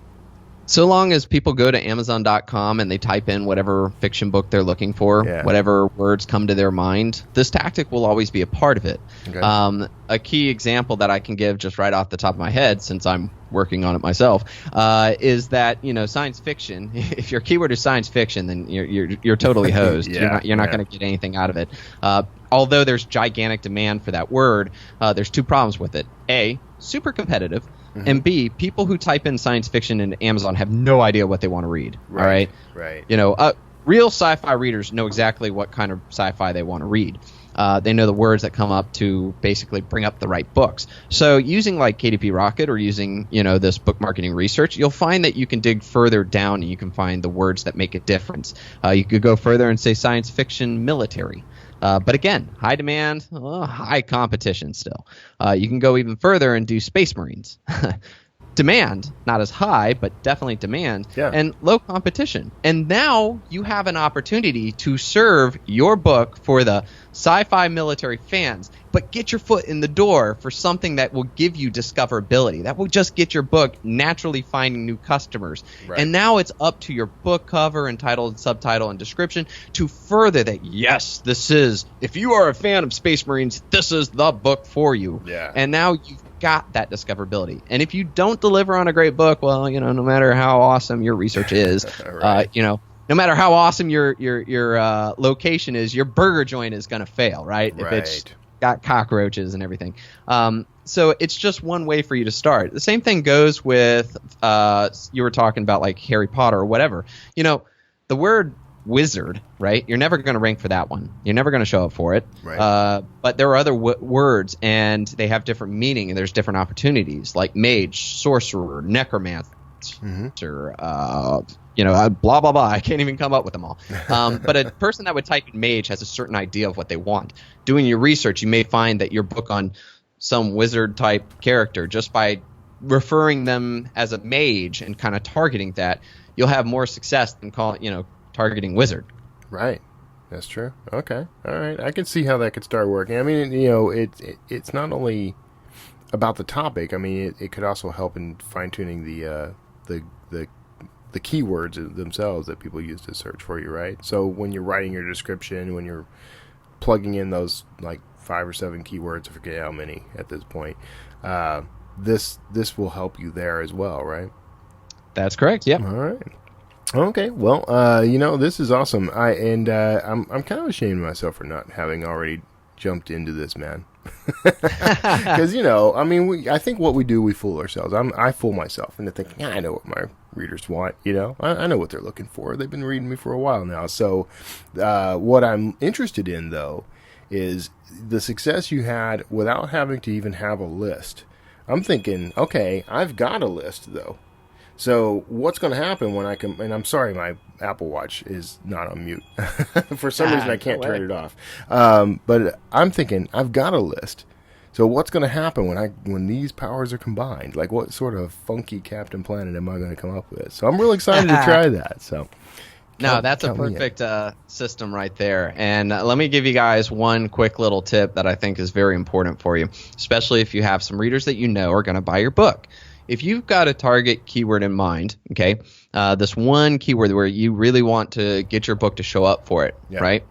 Speaker 3: So long as people go to Amazon.com and they type in whatever fiction book they're looking for, whatever words come to their mind, this tactic will always be a part of it. Okay. A key example that I can give just right off the top of my head, since I'm working on it myself, is that science fiction. If your keyword is science fiction, then you're totally hosed. You're not going to get anything out of it. Although there's gigantic demand for that word, there's 2 problems with it. A, super competitive. Mm-hmm. And B, people who type in science fiction into Amazon have no idea what they want to read.
Speaker 1: Right.
Speaker 3: Real sci-fi readers know exactly what kind of sci-fi they want to read. They know the words that come up to basically bring up the right books. So using like KDP Rocket or using this book marketing research, you'll find that you can dig further down and you can find the words that make a difference. You could go further and say science fiction military. But again, high demand, high competition still. You can go even further and do Space Marines. Demand, not as high, but definitely demand, and low competition. And now you have an opportunity to serve your book for the sci-fi military fans but get your foot in the door for something that will give you discoverability. That will just get your book naturally finding new customers. Right. And now it's up to your book cover and title and subtitle and description to further that, yes, this is, if you are a fan of Space Marines, this is the book for you.
Speaker 1: Yeah.
Speaker 3: And now you've got that discoverability. And if you don't deliver on a great book, well, no matter how awesome your research is, right. No matter how awesome your location is, your burger joint is going to fail, right? If it's got cockroaches and everything. So it's just one way for you to start. The same thing goes with, you were talking about like Harry Potter or whatever. The word wizard, right? You're never going to rank for that one. You're never going to show up for it. Right. But there are other words, and they have different meaning, and there's different opportunities, like mage, sorcerer, necromancer, blah, blah, blah. I can't even come up with them all. But a person that would type in mage has a certain idea of what they want. Doing your research, you may find that your book on some wizard type character, just by referring them as a mage and kind of targeting that, you'll have more success than targeting wizard.
Speaker 1: Right. That's true. Okay. All right. I can see how that could start working. I mean, it's not only about the topic. I mean, it could also help in fine-tuning the keywords themselves that people use to search for you, right? So when you're writing your description, when you're plugging in those like 5 or 7 keywords, I forget how many at this point, this will help you there as well, right?
Speaker 3: That's correct. Yeah.
Speaker 1: All right. Okay. Well, this is awesome. I'm kind of ashamed of myself for not having already jumped into this, man. Because I think what we do, we fool ourselves. I fool myself into thinking, I know what my readers want. I know what they're looking for. They've been reading me for a while now. So what I'm interested in, though, is the success you had without having to even have a list. I'm thinking, okay, I've got a list though. So what's going to happen when I can? And I'm sorry, my Apple Watch is not on mute. For some reason, I can't turn it off. But I'm thinking I've got a list. So what's going to happen when these powers are combined? Like, what sort of funky Captain Planet am I going to come up with? So I'm really excited to try that. So.
Speaker 3: That's a perfect system right there. And let me give you guys one quick little tip that I think is very important for you, especially if you have some readers that are going to buy your book. If you've got a target keyword in mind, okay, this one keyword where you really want to get your book to show up for it, right?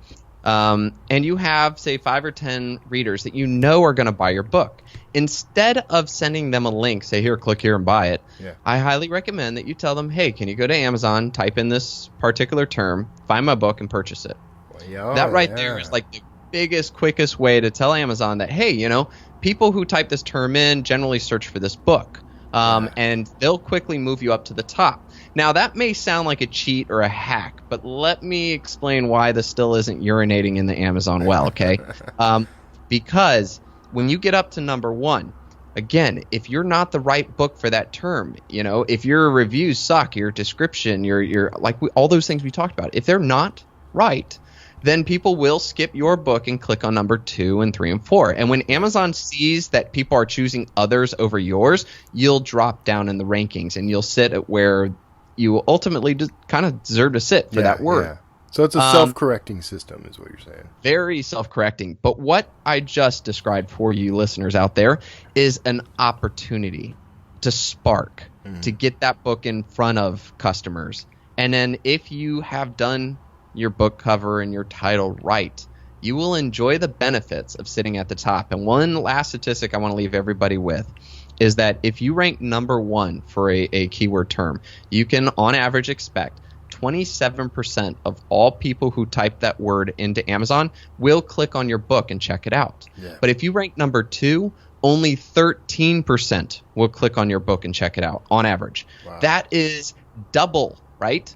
Speaker 3: And you have, say, 5 or 10 readers that are going to buy your book. Instead of sending them a link, say, here, click here and buy it, I highly recommend that you tell them, hey, can you go to Amazon, type in this particular term, find my book, and purchase it. There is like the biggest, quickest way to tell Amazon that, hey, people who type this term in generally search for this book. And they'll quickly move you up to the top. Now, that may sound like a cheat or a hack, but let me explain why this still isn't urinating in the Amazon well, okay? Because when you get up to number 1, again, if you're not the right book for that term, if your reviews suck, your description, your all those things we talked about, if they're not right, then people will skip your book and click on number 2 and 3 and 4. And when Amazon sees that people are choosing others over yours, you'll drop down in the rankings and you'll sit at where you ultimately kind of deserve to sit for that word. Yeah.
Speaker 1: So it's a self-correcting system is what you're saying.
Speaker 3: Very self-correcting. But what I just described for you listeners out there is an opportunity to spark, to get that book in front of customers. And then if you have done your book cover and your title right, you will enjoy the benefits of sitting at the top. And one last statistic I want to leave everybody with is that if you rank number 1 for a keyword term, you can on average expect 27% of all people who type that word into Amazon will click on your book and check it out. But if you rank number 2, only 13% will click on your book and check it out on average. That is double, right?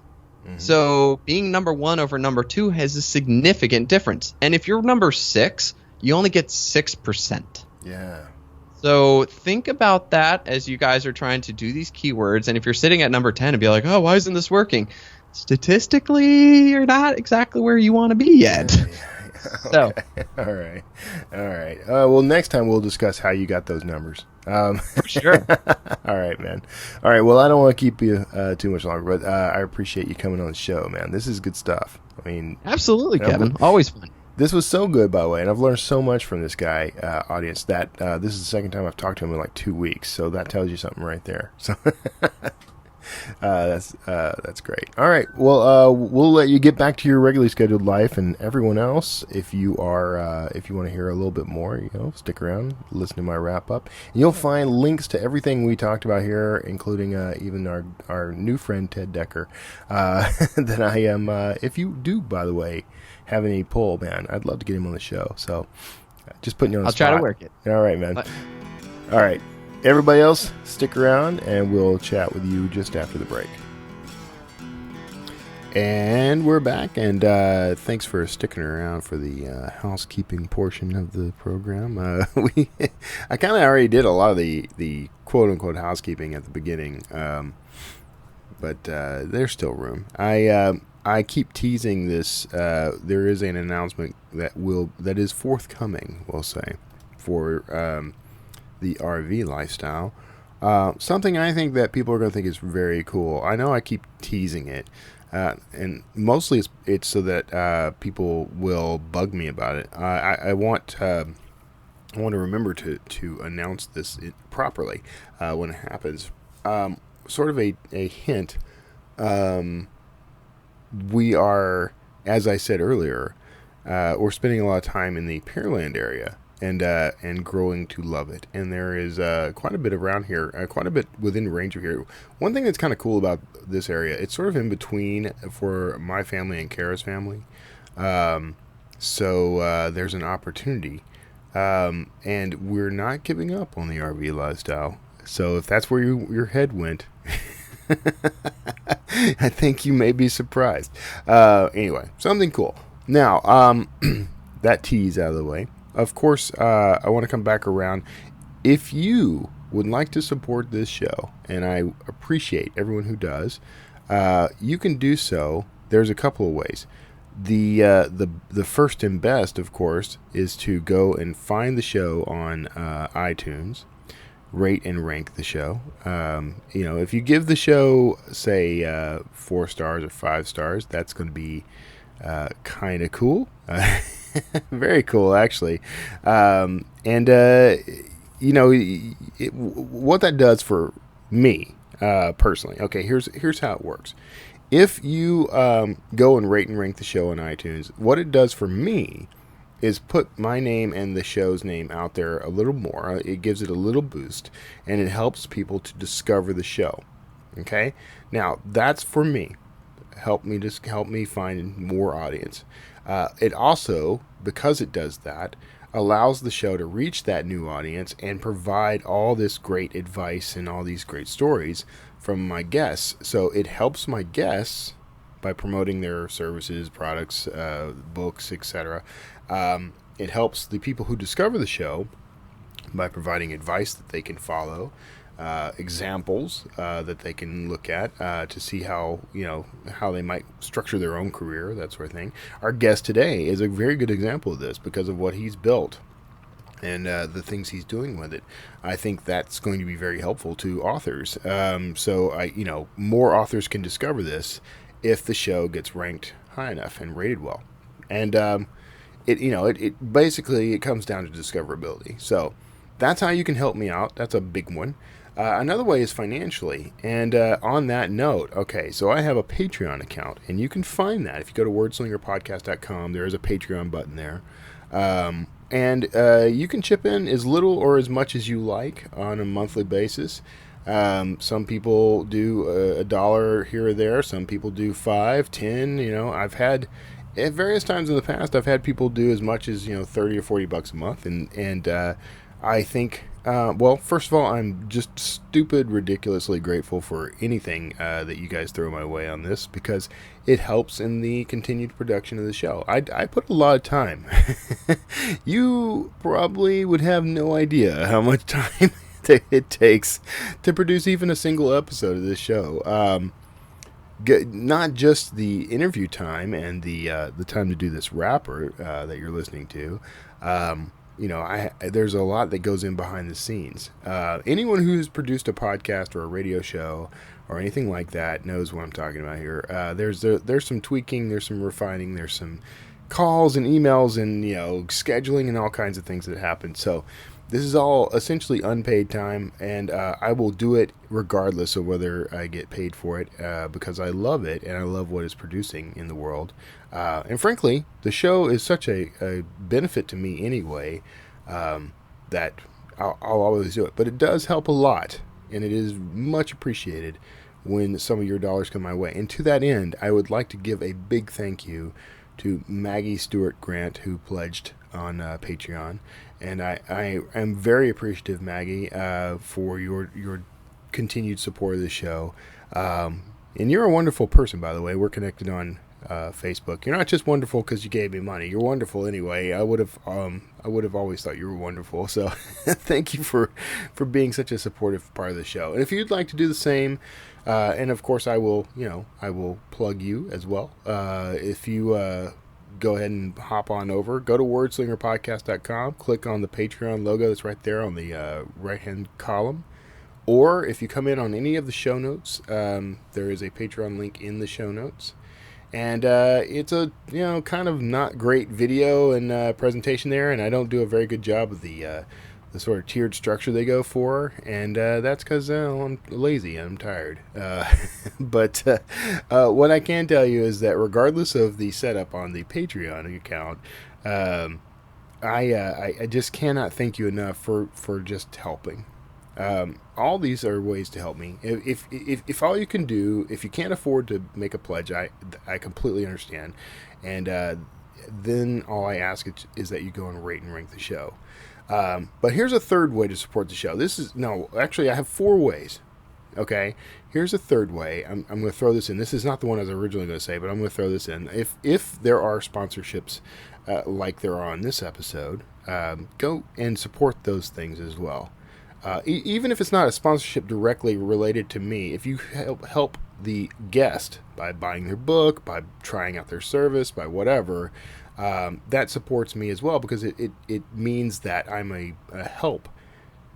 Speaker 3: So being number 1 over number 2 has a significant difference. And if you're number 6, you only get 6%.
Speaker 1: Yeah.
Speaker 3: So think about that as you guys are trying to do these keywords. And if you're sitting at number 10 and be like, oh, why isn't this working? Statistically, you're not exactly where you want to be yet. So.
Speaker 1: All right. Well, next time we'll discuss how you got those numbers.
Speaker 3: For sure.
Speaker 1: All right, man. All right. Well, I don't want to keep you too much longer, but I appreciate you coming on the show, man. This is good stuff. I mean,
Speaker 3: absolutely, Kevin. Always fun.
Speaker 1: This was so good, by the way, and I've learned so much from this guy, audience, that this is the second time I've talked to him in like 2 weeks, so that tells you something right there. So that's great. All right, well, we'll let you get back to your regularly scheduled life, and everyone else, if you want to hear a little bit more, stick around, listen to my wrap up, and you'll find links to everything we talked about here, including even our new friend Ted Decker. That I am. If you do, by the way, have any pull, man, I'd love to get him on the show. So, just putting you on the spot.
Speaker 3: I'll try to work it.
Speaker 1: All right, man. All right. Everybody else, stick around, and we'll chat with you just after the break. And we're back, and thanks for sticking around for the housekeeping portion of the program. I kind of already did a lot of the quote-unquote housekeeping at the beginning, but there's still room. I keep teasing this. There is an announcement that is forthcoming, we'll say, for the RV lifestyle. Something I think that people are going to think is very cool. I know I keep teasing it, and mostly it's so that people will bug me about it. I want to remember to announce this properly when it happens. Sort of a hint. We are, as I said earlier, we're spending a lot of time in the Pearland area and growing to love it. And there is quite a bit around here, quite a bit within range of here. One thing that's kind of cool about this area, it's sort of in between for my family and Kara's family. So there's an opportunity. And we're not giving up on the RV lifestyle. So if that's where your head went, I think you may be surprised. Anyway, something cool. Now, that tease out of the way. Of course, I want to come back around. If you would like to support this show, and I appreciate everyone who does, you can do so. There's a couple of ways. The first and best, of course, is to go and find the show on iTunes. Rate and rank the show. If you give the show, say, 4 stars or 5 stars, that's going to be kind of cool. Very cool, actually. What that does for me personally. Okay, here's how it works. If you go and rate and rank the show on iTunes, what it does for me is put my name and the show's name out there a little more. It gives it a little boost, and it helps people to discover the show. Okay? Now, that's for me. Help me find more audience. It also, because it does that, allows the show to reach that new audience and provide all this great advice and all these great stories from my guests. So it helps my guests by promoting their services, products, books, etc. It helps the people who discover the show by providing advice that they can follow, examples that they can look at to see how they might structure their own career, that sort of thing. Our guest today is a very good example of this because of what he's built and the things he's doing with it. I think that's going to be very helpful to authors. So more authors can discover this if the show gets ranked high enough and rated well. And it basically comes down to discoverability. So that's how you can help me out. That's a big one. Another way is financially. And on that note, okay, so I have a Patreon account, and you can find that. If you go to wordslingerpodcast.com, there is a Patreon button there. And you can chip in as little or as much as you like on a monthly basis. Some people do $1 here or there. Some people do $5, $10. I've had at various times in the past, I've had people do as much as $30 or $40 a month, and I think, first of all, I'm just stupid, ridiculously grateful for anything that you guys throw my way on this, because it helps in the continued production of the show. I put a lot of time. You probably would have no idea how much time it takes to produce even a single episode of this show. Not just the interview time and the time to do this wrapper that you're listening to. There's a lot that goes in behind the scenes. Anyone who's produced a podcast or a radio show or anything like that knows what I'm talking about here. There's some tweaking, there's some refining, there's some calls and emails and scheduling and all kinds of things that happen. So this is all essentially unpaid time, and I will do it regardless of whether I get paid for it, because I love it and I love what it's producing in the world. And frankly, the show is such a benefit to me anyway, that I'll always do it. But it does help a lot, and it is much appreciated when some of your dollars come my way. And to that end, I would like to give a big thank you to Maggie Stewart Grant, who pledged on Patreon. And I am very appreciative, Maggie, for your continued support of the show. And you're a wonderful person, by the way. We're connected on Facebook. You're not just wonderful because you gave me money. You're wonderful anyway. I would have always thought you were wonderful. So thank you for being such a supportive part of the show. And if you'd like to do the same, and of course I will plug you as well. If you go ahead and hop on over, go to wordslingerpodcast.com, click on the Patreon logo that's right there on the right hand column. Or if you come in on any of the show notes, there is a Patreon link in the show notes. And it's a kind of not great video and presentation there, and I don't do a very good job of the sort of tiered structure they go for, and that's because I'm lazy and I'm tired. But what I can tell you is that regardless of the setup on the Patreon account, I just cannot thank you enough for just helping. All these are ways to help me. If all you can do, if you can't afford to make a pledge, I completely understand. And then all I ask is that you go and rate and rank the show. But here's a third way to support the show. I have 4 ways. Okay, here's a third way. I'm going to throw this in. This is not the one I was originally going to say, but I'm going to throw this in. If there are sponsorships like there are on this episode, go and support those things as well. Even if it's not a sponsorship directly related to me, if you help the guest by buying their book, by trying out their service, by whatever, that supports me as well, because it means that I'm a help.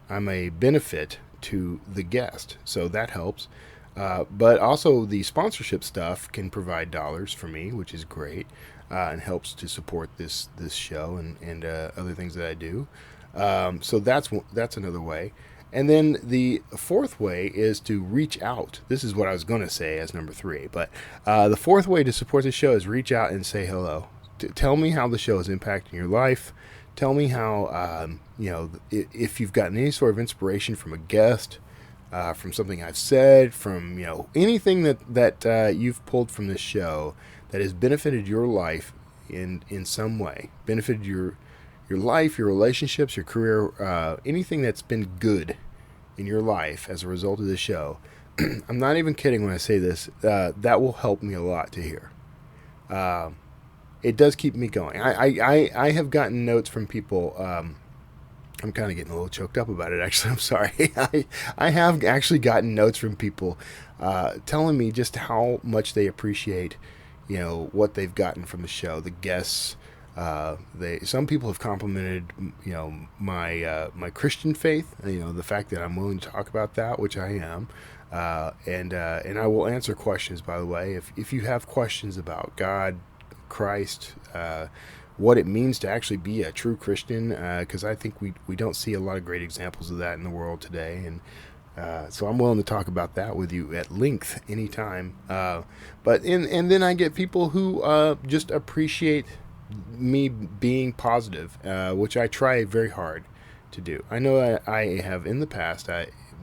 Speaker 1: I'm a benefit to the guest. So that helps. But also the sponsorship stuff can provide dollars for me, which is great, and helps to support this show and other things that I do. So that's another way. And then the fourth way is to reach out. This is what I was going to say as number 3. But the fourth way to support the show is reach out and say hello. Tell me how the show is impacting your life. Tell me how, if you've gotten any sort of inspiration from a guest, from something I've said, from, anything that you've pulled from this show that has benefited your life in some way, benefited your life, your relationships, your career, anything that's been good in your life as a result of this show. I'm not even kidding when I say this. That will help me a lot to hear. It does keep me going. I have gotten notes from people. I'm kind of getting a little choked up about it, actually. I'm sorry. I have actually gotten notes from people telling me just how much they appreciate, what they've gotten from the show, the guests. Some people have complimented, my Christian faith, the fact that I'm willing to talk about that, which I am, and I will answer questions, by the way. If you have questions about God, Christ, what it means to actually be a true Christian, because I think we don't see a lot of great examples of that in the world today, and so I'm willing to talk about that with you at length anytime. But then I get people who just appreciate me being positive, which I try very hard to do. I know I have in the past,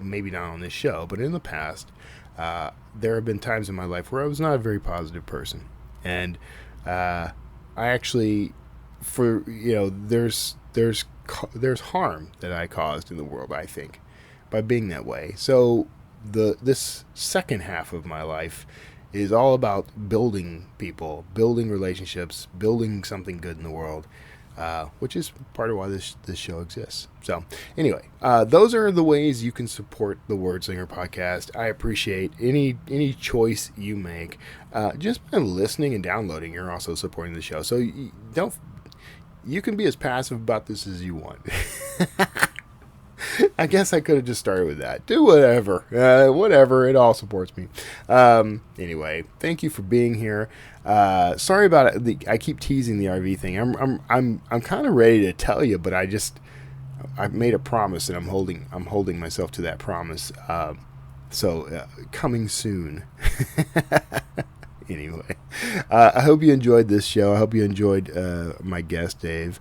Speaker 1: maybe not on this show, but in the past, there have been times in my life where I was not a very positive person, and I actually, there's harm that I caused in the world, I think, by being that way. So this second half of my life is all about building people, building relationships, building something good in the world, which is part of why this show exists. So anyway, those are the ways you can support the Wordslinger podcast. I appreciate any choice you make. Just by listening and downloading, you're also supporting the show. So you can be as passive about this as you want. I guess I could have just started with that. Do whatever. Whatever. It all supports me. Anyway, thank you for being here. Sorry about it. I keep teasing the RV thing. I'm kind of ready to tell you, but I've made a promise, and I'm holding myself to that promise. So coming soon. Anyway, I hope you enjoyed this show. I hope you enjoyed my guest, Dave.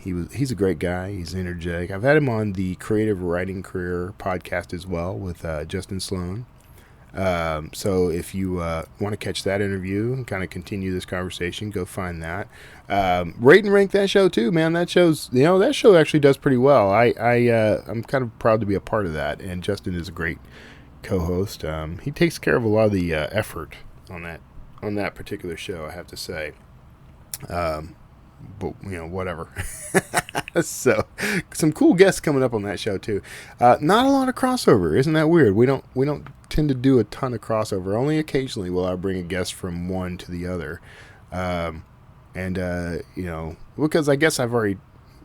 Speaker 1: He's a great guy. He's energetic. I've had him on the Creative Writing Career podcast as well with Justin Sloan. So if you want to catch that interview and kind of continue this conversation, go find that. Rate and rank that show too, man. That show actually does pretty well. I'm kind of proud to be a part of that, and Justin is a great co-host. He takes care of a lot of the effort on that particular show, I have to say. But whatever. So some cool guests coming up on that show too. Not a lot of crossover. Isn't that weird? We don't tend to do a ton of crossover. Only occasionally will I bring a guest from one to the other. Because I guess I've already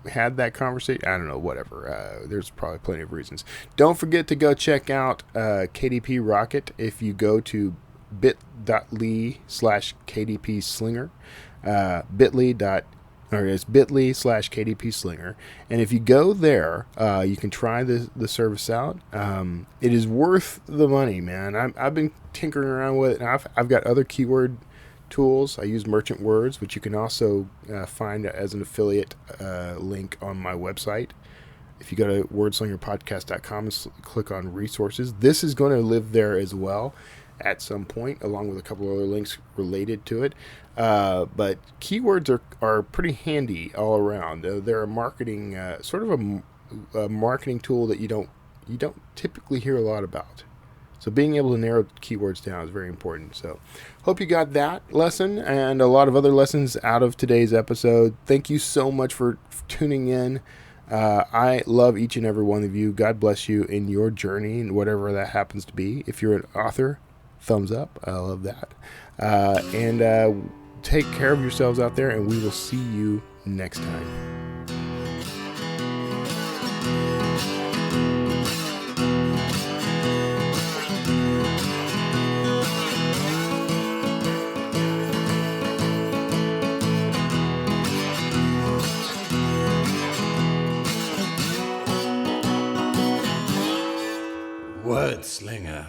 Speaker 1: had that conversation. I don't know, whatever. There's probably plenty of reasons. Don't forget to go check out KDP Rocket if you go to bit.ly/KDP Slinger. bit.ly/KDP Slinger. And if you go there, you can try the service out. It is worth the money, man. I've been tinkering around with it, and I've got other keyword tools. I use Merchant Words, which you can also find as an affiliate link on my website. If you go to wordslingerpodcast.com and click on resources, this is going to live there as well at some point, along with a couple of other links related to it. But keywords are pretty handy all around. They're a marketing sort of a marketing tool that you don't typically hear a lot about. So being able to narrow keywords down is very important. So hope you got that lesson and a lot of other lessons out of today's episode. Thank you so much for tuning in. I love each and every one of you. God bless you in your journey and whatever that happens to be. If you're an author, thumbs up. I love that. And take care of yourselves out there, and we will see you next time.
Speaker 4: Word Slinger.